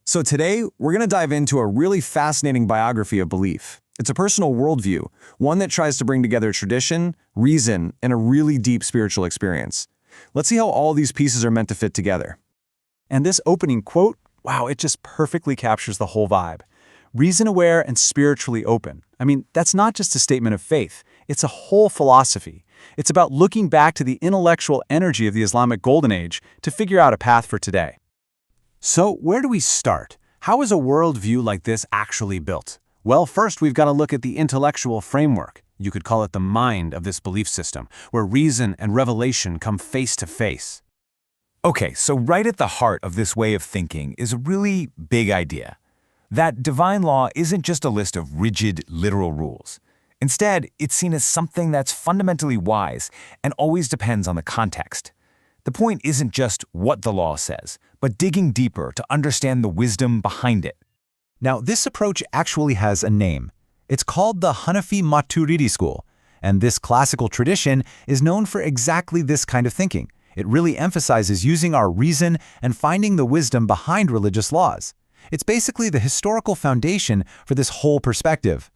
So today, we're going to dive into a really fascinating biography of belief. It's a personal worldview, one that tries to bring together tradition, reason, and a really deep spiritual experience. Let's see how all these pieces are meant to fit together. And this opening quote, wow, it just perfectly captures the whole vibe. Reason-aware and spiritually open. I mean, that's not just a statement of faith. It's a whole philosophy. It's about looking back to the intellectual energy of the Islamic Golden Age to figure out a path for today. So where do we start? How is a worldview like this actually built? Well, first we've got to look at the intellectual framework. You could call it the mind of this belief system, where reason and revelation come face to face. Okay, so right at the heart of this way of thinking is a really big idea. That divine law isn't just a list of rigid, literal rules. Instead, it's seen as something that's fundamentally wise and always depends on the context. The point isn't just what the law says, but digging deeper to understand the wisdom behind it. Now, this approach actually has a name. It's called the Hanafi Maturidi school, and this classical tradition is known for exactly this kind of thinking. It really emphasizes using our reason and finding the wisdom behind religious laws. It's basically the historical foundation for this whole perspective.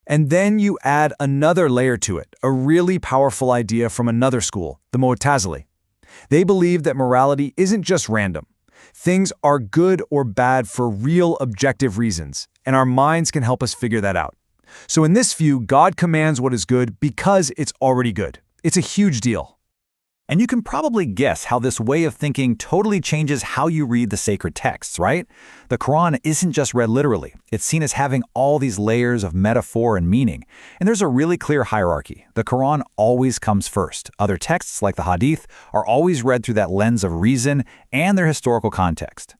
And then you add another layer to it, a really powerful idea from another school, the Muʿtazili. They believe that morality isn't just random. Things are good or bad for real objective reasons, and our minds can help us figure that out. So in this view, God commands what is good because it's already good. It's a huge deal. And you can probably guess how this way of thinking totally changes how you read the sacred texts, right? The Qur'an isn't just read literally. It's seen as having all these layers of metaphor and meaning. And there's a really clear hierarchy. The Qur'an always comes first. Other texts, like the Hadith, are always read through that lens of reason and their historical context.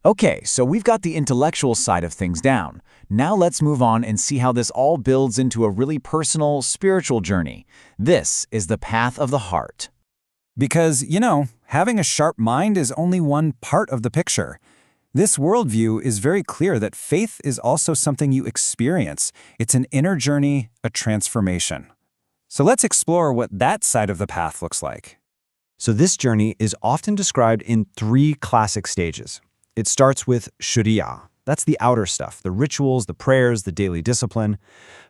Okay, so we've got the intellectual side of things down. Now let's move on and see how this all builds into a really personal, spiritual journey. This is the path of the heart. Because, having a sharp mind is only one part of the picture. This worldview is very clear that faith is also something you experience. It's an inner journey, a transformation. So let's explore what that side of the path looks like. So this journey is often described in 3 classic stages. It starts with Sharīʿah. That's the outer stuff, the rituals, the prayers, the daily discipline.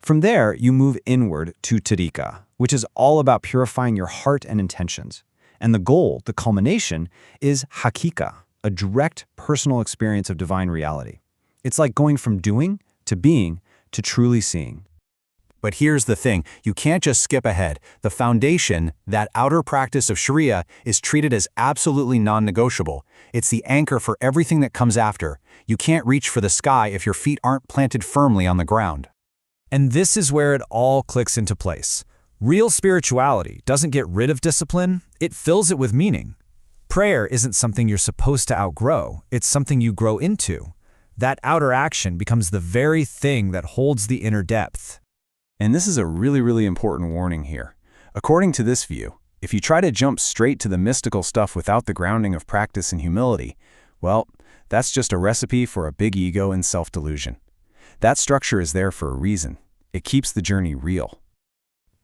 From there, you move inward to tariqah, which is all about purifying your heart and intentions. And the goal, the culmination, is haqiqah, a direct personal experience of divine reality. It's like going from doing to being to truly seeing. But here's the thing, you can't just skip ahead. The foundation, that outer practice of Sharīʿah, is treated as absolutely non-negotiable. It's the anchor for everything that comes after. You can't reach for the sky if your feet aren't planted firmly on the ground. And this is where it all clicks into place. Real spirituality doesn't get rid of discipline, it fills it with meaning. Prayer isn't something you're supposed to outgrow, it's something you grow into. That outer action becomes the very thing that holds the inner depth. And this is a really important warning here. According to this view, if you try to jump straight to the mystical stuff without the grounding of practice and humility, well, that's just a recipe for a big ego and self-delusion. That structure is there for a reason. It keeps the journey real.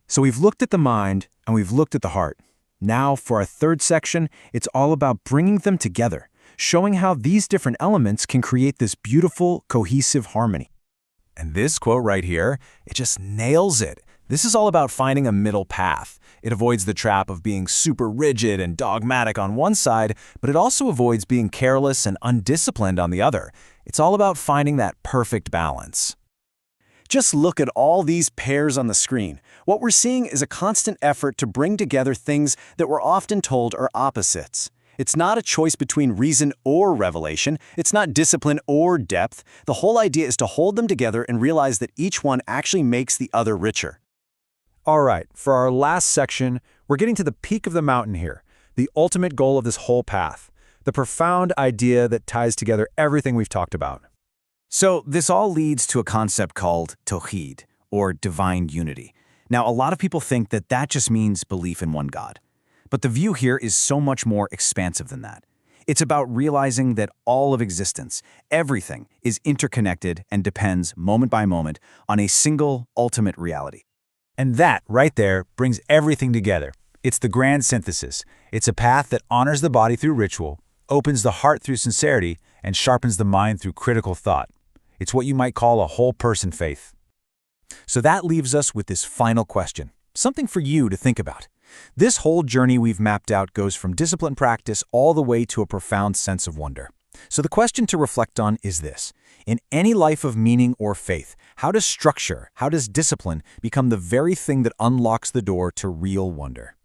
So we've looked at the mind and we've looked at the heart. Now, for our third section, it's all about bringing them together, showing how these different elements can create this beautiful, cohesive harmony. And this quote right here, it just nails it. This is all about finding a middle path. It avoids the trap of being super rigid and dogmatic on one side, but it also avoids being careless and undisciplined on the other. It's all about finding that perfect balance. Just look at all these pairs on the screen. What we're seeing is a constant effort to bring together things that we're often told are opposites. It's not a choice between reason or revelation. It's not discipline or depth. The whole idea is to hold them together and realize that each one actually makes the other richer. All right, for our last section, we're getting to the peak of the mountain here, the ultimate goal of this whole path, the profound idea that ties together everything we've talked about. So this all leads to a concept called tawhid, or divine unity. Now, a lot of people think that that just means belief in one God. But the view here is so much more expansive than that. It's about realizing that all of existence, everything, is interconnected and depends moment by moment on a single ultimate reality. And that, right there, brings everything together. It's the grand synthesis. It's a path that honors the body through ritual, opens the heart through sincerity, and sharpens the mind through critical thought. It's what you might call a whole-person faith. So that leaves us with this final question, something for you to think about. This whole journey we've mapped out goes from disciplined practice all the way to a profound sense of wonder. So the question to reflect on is this. In any life of meaning or faith, how does structure, how does discipline become the very thing that unlocks the door to real wonder?